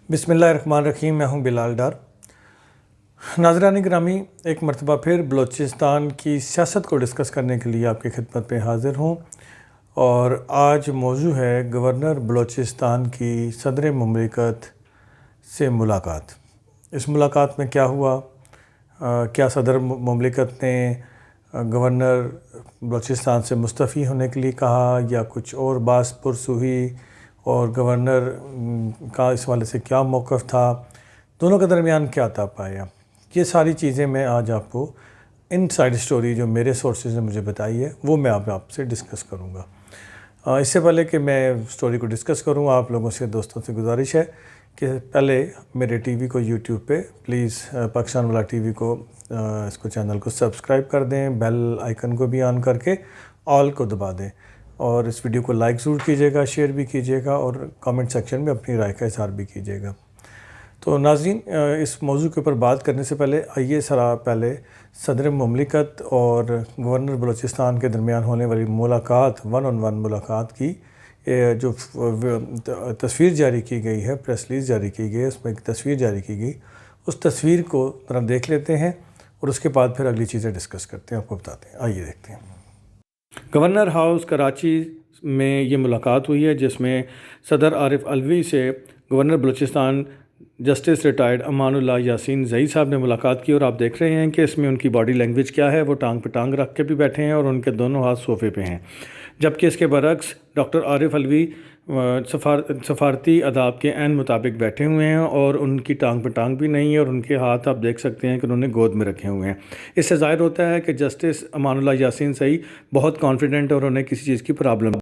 بسم اللہ الرحمن الرحیم۔ میں ہوں بلال ڈار۔ ناظرین گرامی، ایک مرتبہ پھر بلوچستان کی سیاست کو ڈسکس کرنے کے لیے آپ کی خدمت پہ حاضر ہوں، اور آج موضوع ہے گورنر بلوچستان کی صدر مملکت سے ملاقات۔ اس ملاقات میں کیا ہوا؟ کیا صدر مملکت نے گورنر بلوچستان سے مستعفی ہونے کے لیے کہا، یا کچھ اور بحث پرس ہوئی، اور گورنر کا اس حوالے سے کیا موقف تھا، دونوں کے درمیان کیا طے آیا؟ یہ ساری چیزیں میں آج آپ کو ان سائڈ سٹوری جو میرے سورسز نے مجھے بتائی ہے وہ میں آپ سے ڈسکس کروں گا۔ اس سے پہلے کہ میں سٹوری کو ڈسکس کروں، آپ لوگوں سے دوستوں سے گزارش ہے کہ پہلے میرے ٹی وی کو یوٹیوب پہ پلیز پاکستان والا ٹی وی کو اس کو چینل کو سبسکرائب کر دیں، بیل آئیکن کو بھی آن کر کے آل کو دبا دیں، اور اس ویڈیو کو لائک ضرور کیجیے گا، شیئر بھی کیجیے گا، اور کامنٹ سیکشن میں اپنی رائے کا اظہار بھی کیجیے گا۔ تو ناظرین، اس موضوع کے اوپر بات کرنے سے پہلے آئیے پہلے صدر مملکت اور گورنر بلوچستان کے درمیان ہونے والی ملاقات، ون آن ون ملاقات کی جو تصویر جاری کی گئی ہے، پریس ریلیز جاری کی گئی ہے، اس میں ایک تصویر جاری کی گئی، اس تصویر کو ذرا دیکھ لیتے ہیں اور اس کے بعد پھر اگلی چیزیں ڈسکس کرتے ہیں، آپ کو بتاتے ہیں۔ آئیے دیکھتے ہیں۔ گورنر ہاؤس کراچی میں یہ ملاقات ہوئی ہے، جس میں صدر عارف علوی سے governor Balochistan justice retired Aman Ullah Yasin Zai صاحب نے ملاقات کی، اور آپ دیکھ رہے ہیں کہ اس میں ان کی باڈی لینگویج کیا ہے۔ وہ ٹانگ پہ ٹانگ رکھ کے بھی بیٹھے ہیں اور ان کے دونوں ہاتھ صوفے پہ ہیں، جبکہ اس کے برعکس ڈاکٹر عارف علوی سفارتی آداب کے عین مطابق بیٹھے ہوئے ہیں، اور ان کی ٹانگ پہ ٹانگ بھی نہیں ہے، اور ان کے ہاتھ آپ دیکھ سکتے ہیں کہ انہوں نے گود میں رکھے ہوئے ہیں۔ اس سے ظاہر ہوتا ہے کہ جسٹس امان اللہ یاسین زئی بہت کانفیڈنٹ اور انہیں کسی چیز کی پرابلم۔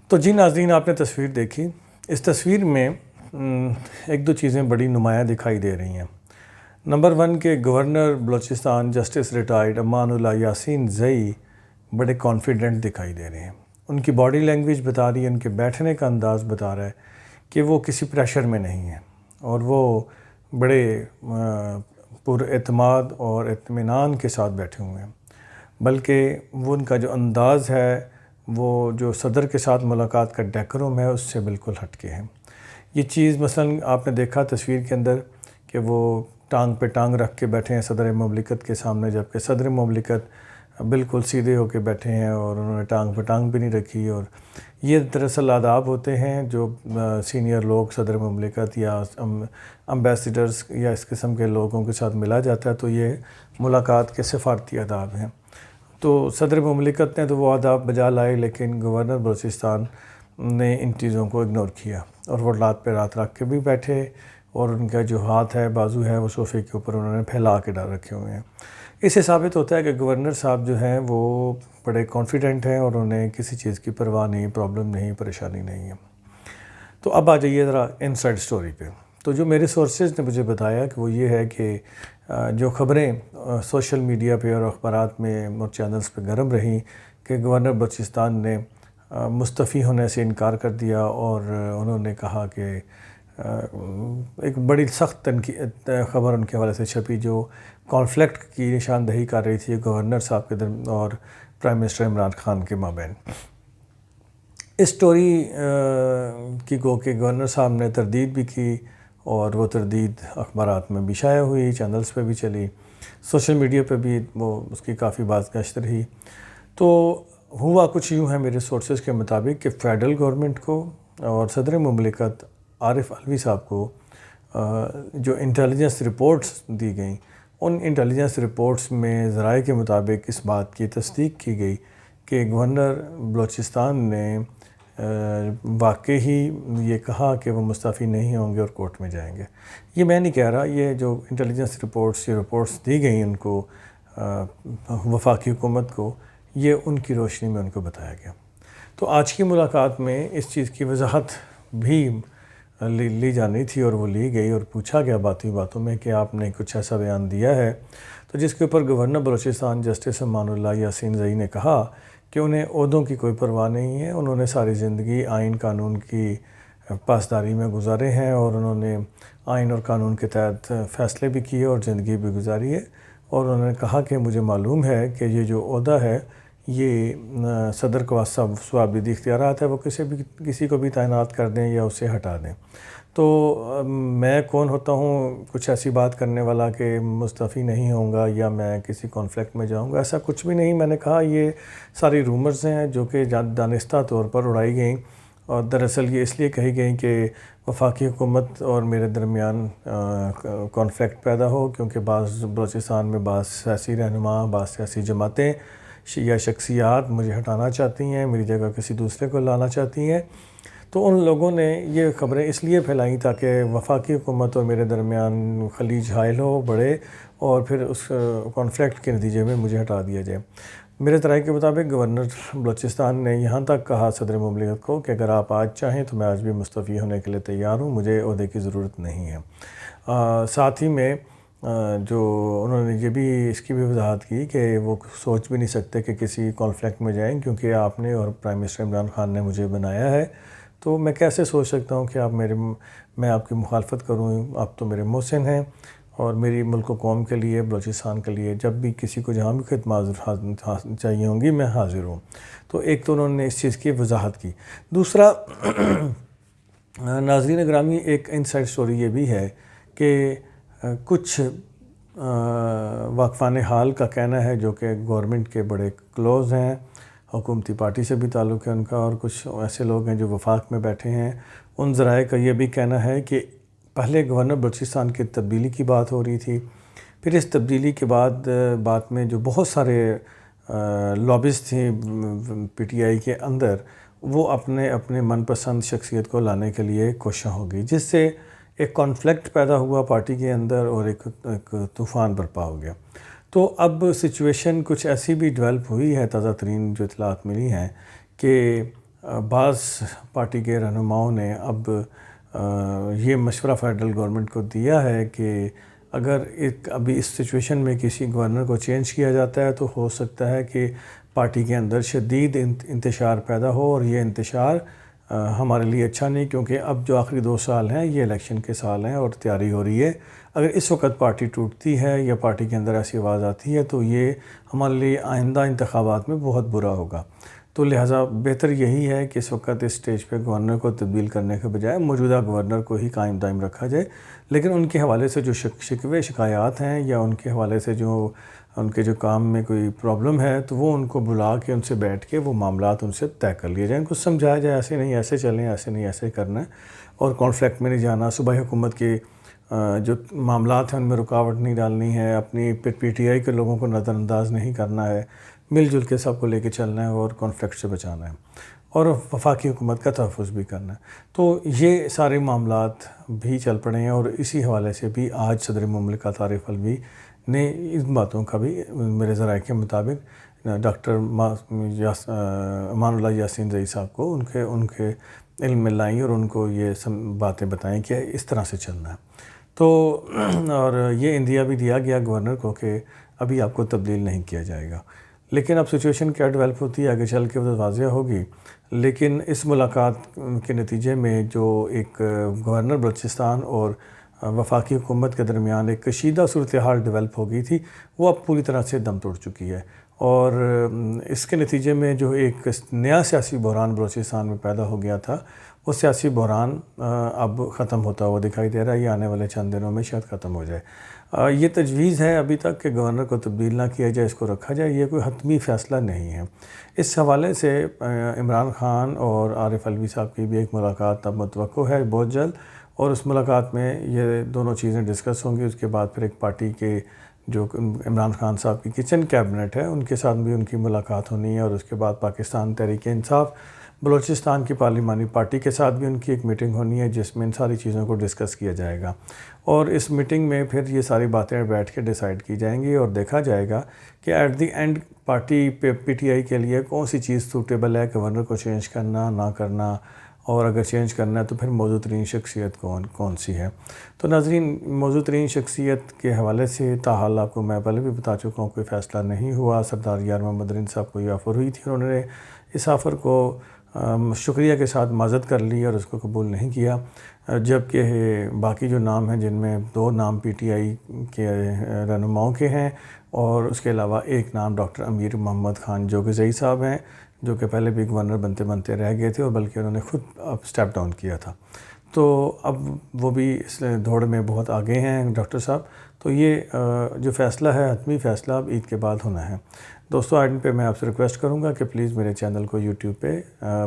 تو جی ناظرین، آپ نے تصویر دیکھی۔ اس تصویر میں ایک دو چیزیں بڑی نمایاں دکھائی دے رہی ہیں۔ نمبر 1 کہ governor Balochistan justice retired Aman Ullah Yasin Zai بڑے کانفیڈنٹ دکھائی دے رہے ہیں۔ ان کی باڈی لینگویج بتا رہی ہے، ان کے بیٹھنے کا انداز بتا رہا ہے کہ وہ کسی پریشر میں نہیں ہیں، اور وہ بڑے پر اعتماد اور اطمینان کے ساتھ بیٹھے ہوئے ہیں، بلکہ وہ ان کا جو انداز ہے، وہ جو صدر کے ساتھ ملاقات کا ڈیکورم ہے، اس سے بالکل ہٹ کے ہے۔ یہ چیز مثلاً آپ نے دیکھا تصویر کے اندر کہ وہ ٹانگ پہ ٹانگ رکھ کے بیٹھے ہیں صدر مملکت کے سامنے، جبکہ صدر مملکت بالکل سیدھے ہو کے بیٹھے ہیں، اور انہوں نے ٹانگ پہ ٹانگ بھی نہیں رکھی۔ اور یہ دراصل آداب ہوتے ہیں جو سینئر لوگ صدر مملکت یا امبیسڈرز یا اس قسم کے لوگوں کے ساتھ ملا جاتا ہے، تو یہ ملاقات کے سفارتی آداب ہیں۔ تو صدر مملکت نے تو وہ آداب بجا لائے، لیکن گورنر بلوچستان نے ان چیزوں کو اگنور کیا، اور وہ رات پہ رات رکھ کے بھی بیٹھے، اور ان کا جو ہاتھ ہے، بازو ہے، وہ صوفے کے اوپر انہوں نے پھیلا کے ڈال رکھے ہوئے ہیں۔ اس سے ثابت ہوتا ہے کہ گورنر صاحب جو ہیں وہ بڑے کانفیڈنٹ ہیں، اور انہیں کسی چیز کی پرواہ نہیں، پرابلم نہیں، پریشانی نہیں ہے۔ تو اب آ جائیے ذرا ان سائڈ سٹوری پہ۔ تو جو میرے سورسز نے مجھے بتایا کہ وہ یہ ہے کہ جو خبریں سوشل میڈیا پہ اور اخبارات میں اور چینلز پہ گرم رہیں کہ گورنر بلوچستان نے مستعفی ہونے سے انکار کر دیا، اور انہوں نے کہا کہ ایک بڑی سخت خبر ان کے حوالے سے چھپی جو کانفلکٹ کی نشاندہی کر رہی تھی گورنر صاحب کے اور پرائم منسٹر عمران خان کے مابین۔ اس سٹوری کی گو کہ گورنر صاحب نے تردید بھی کی، اور وہ تردید اخبارات میں بھی شائع ہوئی، چینلز پہ بھی چلی، سوشل میڈیا پہ بھی وہ اس کی کافی بات گشت رہی۔ تو ہوا کچھ یوں ہے میرے سورسز کے مطابق کہ فیڈرل گورنمنٹ کو اور صدر مملکت عارف علوی صاحب کو جو انٹیلیجنس رپورٹس دی گئیں، ان انٹیلیجنس رپورٹس میں ذرائع کے مطابق اس بات کی تصدیق کی گئی کہ گورنر بلوچستان نے واقعی ہی یہ کہا کہ وہ مستعفی نہیں ہوں گے اور کورٹ میں جائیں گے۔ یہ میں نہیں کہہ رہا، یہ جو انٹیلیجنس رپورٹس، یہ رپورٹس دی گئیں ان کو وفاقی حکومت کو، یہ ان کی روشنی میں ان کو بتایا گیا۔ تو آج کی ملاقات میں اس چیز کی وضاحت بھی لی جانی تھی، اور وہ لی گئی، اور پوچھا گیا باتوں میں کہ آپ نے کچھ ایسا بیان دیا ہے، تو جس کے اوپر گورنر بلوچستان جسٹس امان اللہ یاسین زئی نے کہا کہ انہیں عہدوں کی کوئی پرواہ نہیں ہے، انہوں نے ساری زندگی آئین قانون کی پاسداری میں گزارے ہیں، اور انہوں نے آئین اور قانون کے تحت فیصلے بھی کیے اور زندگی بھی گزاری ہے، اور انہوں نے کہا کہ مجھے معلوم ہے کہ یہ جو عہدہ ہے یہ صدر کو ثوابدید اختیارات ہے، وہ کسی کو بھی تعینات کر دیں یا اسے ہٹا دیں۔ تو میں کون ہوتا ہوں کچھ ایسی بات کرنے والا کہ مستعفی نہیں ہوں گا یا میں کسی کانفلکٹ میں جاؤں گا، ایسا کچھ بھی نہیں۔ میں نے کہا یہ ساری رومرز ہیں جو کہ دانستہ طور پر اڑائی گئیں، اور دراصل یہ اس لیے کہی گئیں کہ وفاقی حکومت اور میرے درمیان کانفلکٹ پیدا ہو، کیونکہ بعض بلوچستان میں بعض سیاسی رہنما، بعض سیاسی جماعتیں یا شخصیات مجھے ہٹانا چاہتی ہیں، میری جگہ کسی دوسرے کو لانا چاہتی ہیں۔ تو ان لوگوں نے یہ خبریں اس لیے پھیلائیں تاکہ وفاقی حکومت اور میرے درمیان خلیج حائل ہو، بڑھے، اور پھر اس کانفلکٹ کے نتیجے میں مجھے ہٹا دیا جائے۔ میرے رائے کے مطابق گورنر بلوچستان نے یہاں تک کہا صدر مملکت کو کہ اگر آپ آج چاہیں تو میں آج بھی مستعفی ہونے کے لیے تیار ہوں، مجھے عہدے کی ضرورت نہیں ہے۔ ساتھ ہی میں جو انہوں نے یہ بھی اس کی بھی وضاحت کی کہ وہ سوچ بھی نہیں سکتے کہ کسی کانفلکٹ میں جائیں، کیونکہ آپ نے اور پرائم منسٹر عمران خان نے مجھے بنایا ہے، تو میں کیسے سوچ سکتا ہوں کہ میں آپ کی مخالفت کروں؟ آپ تو میرے محسن ہیں، اور میری ملک و قوم کے لیے، بلوچستان کے لیے جب بھی کسی کو جہاں بھی خدمات چاہیے ہوں گی میں حاضر ہوں۔ تو ایک تو انہوں نے اس چیز کی وضاحت کی۔ دوسرا، ناظرین گرامی، ایک انسائڈ سٹوری یہ بھی ہے کہ کچھ واقفان حال کا کہنا ہے جو کہ گورنمنٹ کے بڑے کلوز ہیں، حکومتی پارٹی سے بھی تعلق ہے ان کا، اور کچھ ایسے لوگ ہیں جو وفاق میں بیٹھے ہیں، ان ذرائع کا یہ بھی کہنا ہے کہ پہلے گورنر بلوچستان کی تبدیلی کی بات ہو رہی تھی، پھر اس تبدیلی کے بعد میں جو بہت سارے لابیز تھے پی ٹی آئی کے اندر، وہ اپنے من پسند شخصیت کو لانے کے لیے کوشاں ہو گئی، جس سے ایک کانفلکٹ پیدا ہوا پارٹی کے اندر اور ایک طوفان برپا ہو گیا۔ تو اب سچویشن کچھ ایسی بھی ڈیولپ ہوئی ہے، تازہ ترین جو اطلاعات ملی ہیں کہ بعض پارٹی کے رہنماؤں نے اب یہ مشورہ فیڈرل گورنمنٹ کو دیا ہے کہ اگر ابھی اس سچویشن میں کسی گورنر کو چینج کیا جاتا ہے تو ہو سکتا ہے کہ پارٹی کے اندر شدید انتشار پیدا ہو، اور یہ انتشار ہمارے لیے اچھا نہیں، کیونکہ اب جو آخری 2 سال ہیں یہ الیکشن کے سال ہیں اور تیاری ہو رہی ہے۔ اگر اس وقت پارٹی ٹوٹتی ہے یا پارٹی کے اندر ایسی آواز آتی ہے تو یہ ہمارے لیے آئندہ انتخابات میں بہت برا ہوگا۔ تو لہٰذا بہتر یہی ہے کہ اس وقت اس سٹیج پہ گورنر کو تبدیل کرنے کے بجائے موجودہ گورنر کو ہی قائم دائم رکھا جائے، لیکن ان کے حوالے سے جو شکوے شکایات ہیں یا ان کے حوالے سے جو ان کے جو کام میں کوئی پرابلم ہے تو وہ ان کو بلا کے ان سے بیٹھ کے وہ معاملات ان سے طے کر لیے جائیں، ان کو سمجھایا جائے ایسے نہیں ایسے چلیں، ایسے نہیں ایسے کرنا ہے، اور کانفلکٹ میں نہیں جانا، صوبائی حکومت کے جو معاملات ہیں ان میں رکاوٹ نہیں ڈالنی ہے، اپنی پی ٹی آئی کے لوگوں کو نظر انداز نہیں کرنا ہے، مل جل کے سب کو لے کے چلنا ہے اور کانفلکٹ سے بچانا ہے، اور وفاقی حکومت کا تحفظ بھی کرنا ہے۔ تو یہ سارے معاملات بھی چل پڑے ہیں، اور اسی حوالے سے بھی آج صدر مملکت عارف علوی نے ان باتوں کا بھی میرے ذرائع کے مطابق ڈاکٹر امان اللہ یاسین زئی صاحب کو ان کے علم میں لائیں اور ان کو یہ باتیں بتائیں کہ اس طرح سے چلنا ہے۔ تو اور یہ اندیا بھی دیا گیا گورنر کو کہ ابھی آپ کو تبدیل نہیں کیا جائے گا، لیکن اب سچویشن کیا ڈیولپ ہوتی ہے آگے چل کے وہ واضح ہوگی۔ لیکن اس ملاقات کے نتیجے میں جو ایک گورنر بلوچستان اور وفاقی حکومت کے درمیان ایک کشیدہ صورتحال ڈیولپ ہو گئی تھی، وہ اب پوری طرح سے دم توڑ چکی ہے، اور اس کے نتیجے میں جو ایک نیا سیاسی بحران بلوچستان میں پیدا ہو گیا تھا، وہ سیاسی بحران اب ختم ہوتا ہوا دکھائی دے رہا ہے، یہ آنے والے چند دنوں میں شاید ختم ہو جائے۔ یہ تجویز ہے ابھی تک کہ گورنر کو تبدیل نہ کیا جائے، اس کو رکھا جائے، یہ کوئی حتمی فیصلہ نہیں ہے۔ اس حوالے سے عمران خان اور عارف علوی صاحب کی بھی ایک ملاقات اب متوقع ہے بہت جلد، اور اس ملاقات میں یہ دونوں چیزیں ڈسکس ہوں گی۔ اس کے بعد پھر ایک پارٹی کے جو عمران خان صاحب کی کچن کیبنٹ ہے ان کے ساتھ بھی ان کی ملاقات ہونی ہے، اور اس کے بعد پاکستان تحریک انصاف بلوچستان کی پارلیمانی پارٹی کے ساتھ بھی ان کی ایک میٹنگ ہونی ہے، جس میں ان ساری چیزوں کو ڈسکس کیا جائے گا، اور اس میٹنگ میں پھر یہ ساری باتیں بیٹھ کے ڈیسائیڈ کی جائیں گی، اور دیکھا جائے گا کہ at the end party P T I کے لیے کون سی چیز سوٹیبل ہے، گورنر کو چینج کرنا نہ کرنا، اور اگر چینج کرنا ہے تو پھر موزوں ترین شخصیت کون سی ہے۔ تو ناظرین، موزوں ترین شخصیت کے حوالے سے تاحال آپ کو میں پہلے بھی بتا چکا ہوں، کوئی فیصلہ نہیں ہوا۔ سردار یار محمد رند صاحب کو یہ آفر ہوئی تھی، انہوں نے اس آفر کو شکریہ کے ساتھ معذرت کر لی اور اس کو قبول نہیں کیا، جبکہ باقی جو نام ہیں جن میں 2 نام پی ٹی آئی کے رہنماؤں کے ہیں، اور اس کے علاوہ ایک نام ڈاکٹر امیر محمد خان جوگزئی صاحب ہیں، جو کہ پہلے بھی گورنر بنتے رہ گئے تھے، اور بلکہ انہوں نے خود اب سٹیپ ڈاؤن کیا تھا۔ تو اب وہ بھی اس دوڑ میں بہت آگے ہیں ڈاکٹر صاحب. تو یہ جو فیصلہ ہے حتمی فیصلہ اب عید کے بعد ہونا ہے. دوستو آئین پہ میں آپ سے ریکویسٹ کروں گا کہ پلیز میرے چینل کو یوٹیوب پہ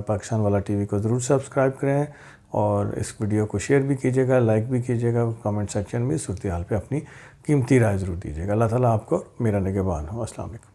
پاکستان والا ٹی وی کو ضرور سبسکرائب کریں اور اس ویڈیو کو شیئر بھی کیجیے گا, لائک بھی کیجیے گا, کامنٹ سیکشن میں صورتحال پہ اپنی قیمتی رائے ضرور دیجیے گا. اللہ تعالیٰ آپ کو میرا نگہبان ہو. السلام علیکم.